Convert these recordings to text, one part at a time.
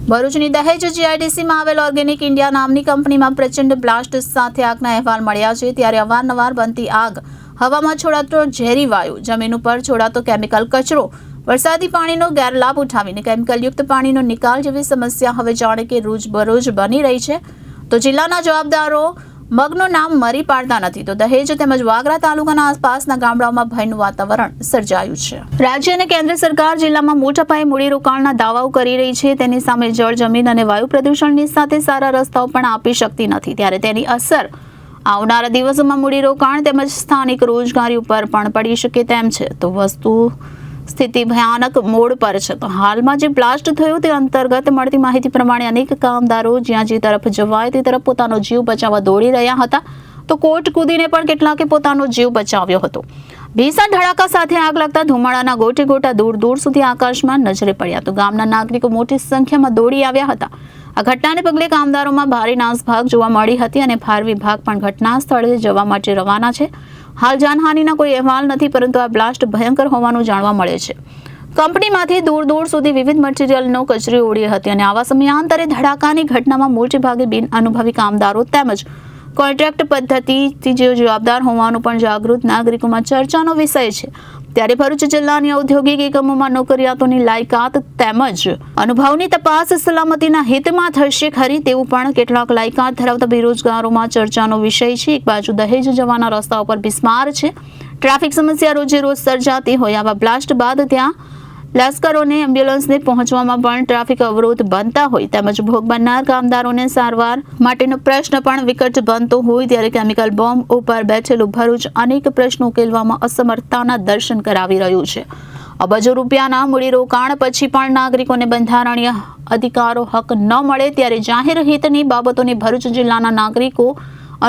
ભરૂચની દહેજ જીઆઈડીસીમાં આવેલ ઓર્ગેનિક ઇન્ડિયા નામની કંપનીમાં પ્રચંડ બ્લાસ્ટ સાથે આગના અહેવાલ મળ્યા છે। ત્યારે અવારનવાર બનતી આગ, હવામાં છોડાતો ઝેરી વાયુ, જમીન ઉપર છોડાતો કેમિકલ કચરો, વરસાદી પાણીનો ગેરલાભ ઉઠાવીને કેમિકલયુક્ત પાણીનો નિકાલ જેવી સમસ્યા હવે જાણે કે રોજબરોજ બની રહી છે। તો જિલ્લાના જવાબદારો મગનું નામ મરી પાડતા નથી, તો દહેજ તેમજ વાગરા તાલુકાના આસપાસના ગામડાઓમાં ભયનું વાતાવરણ સર્જાયું છે। રાજ્ય અને કેન્દ્ર સરકાર જિલ્લામાં મોટા પાયે મૂડીરોકાણના દાવાઓ કરી રહી છે, તેની સામે જળ, જમીન અને વાયુ પ્રદૂષણની સાથે સારા રસ્તાઓ પણ આપી શકતી નથી। ત્યારે તેની અસર આવનારા દિવસોમાં મૂડીરોકાણ તેમજ સ્થાનિક રોજગારી ઉપર પણ પડી શકે તેમ છે। તો સ્થિતિ ભયાનક મોડ પર છે। તો હાલમાં જે બ્લાસ્ટ થયું તે અંતર્ગત મળતી માહિતી પ્રમાણે અનેક કામદારો જ્યાં જે તરફ જવાય તે તરફ પોતાનો જીવ બચાવવા દોડી રહ્યા હતા, તો કોટ કૂદીને પણ કેટલાકે પોતાનો જીવ બચાવ્યો હતો। ભીષણ ધડાકા સાથે આગ લાગતા ધુમાડાના ગોટે ગોટા દૂર દૂર સુધી આકાશમાં નજરે પડ્યા, તો ગામના નાગરિકો મોટી સંખ્યામાં દોડી આવ્યા હતા। આ ઘટનાને પગલે કામદારોમાં ભારે નાસભાગ જોવા મળી હતી અને ફાયર વિભાગ પણ ઘટના સ્થળે જવા માટે રવાના છે। હાલ જાનહાનિના કોઈ અહેવાલ નથી, પરંતુ આ બ્લાસ્ટ ભયંકર હોવાનું જાણવા મળે છે। કંપનીમાંથી દૂર દૂર સુધી વિવિધ મટીરીયલનો કચરી ઉડી હતી અને આવા સમયાંતરે ધડાકાની ઘટનામાં મોટે ભાગે બિન અનુભવી કામદારો તેમજ કોન્ટ્રાક્ટ પદ્ધતિથી જેઓ જવાબદાર હોવાનું પણ જાગૃત નાગરિકોમાં ચર્ચાનો વિષય છે। ત્યારે ભરૂચ જિલ્લાની ઔદ્યોગિક એકમોમાં નોકરિયાતોની લાયકાત તેમજ અનુભવની તપાસ સલામતીના હિતમાં થશે ખરી, તેવું પણ કેટલાક લાયકાત ધરાવતા બેરોજગારોમાં ચર્ચાનો વિષય છે। એક બાજુ દહેજ જવાના રસ્તાઓ પર બિસ્માર છે, ટ્રાફિક સમસ્યા રોજે રોજ સર્જાતી હોય, આવા બ્લાસ્ટ બાદ ત્યાં લશ્કરોને એમ્બ્યુલન્સને પહોંચવામાં પણ ટ્રાફિક અવરોધ બનતા હોય, તેમજ ભોગ બનનાર કામદારોને સારવાર માટેનો પ્રશ્ન પણ વિકટ બનતો હોય, ત્યારે કેમિકલ બોમ્બ ઉપર બેઠેલું ભરૂચ અનેક પ્રશ્નો ઉકેલવામાં અસમર્થતાના દર્શન કરાવી રહ્યું છે। અબજો રૂપિયાના મૂડીરોકાણ પછી પણ નાગરિકોને બંધારણીય અધિકારો હક ન મળે, ત્યારે જાહેર હિતની બાબતોની ભરૂચ જિલ્લાના નાગરિકો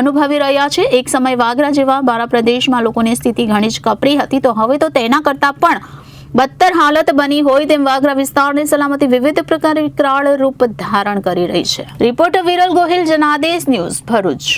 અનુભવી રહ્યા છે। એક સમય વાગરા જેવા બારા પ્રદેશમાં લોકોની સ્થિતિ ઘણી જ કપરી હતી, તો હવે તો તેના કરતા પણ બદતર હાલત બની હોય તેમ વાગરા વિસ્તારની સલામતી વિવિધ પ્રકારે વિકરાળ રૂપ ધારણ કરી રહી છે। Reporter Viral Gohil, Janadesh news, Bharuch.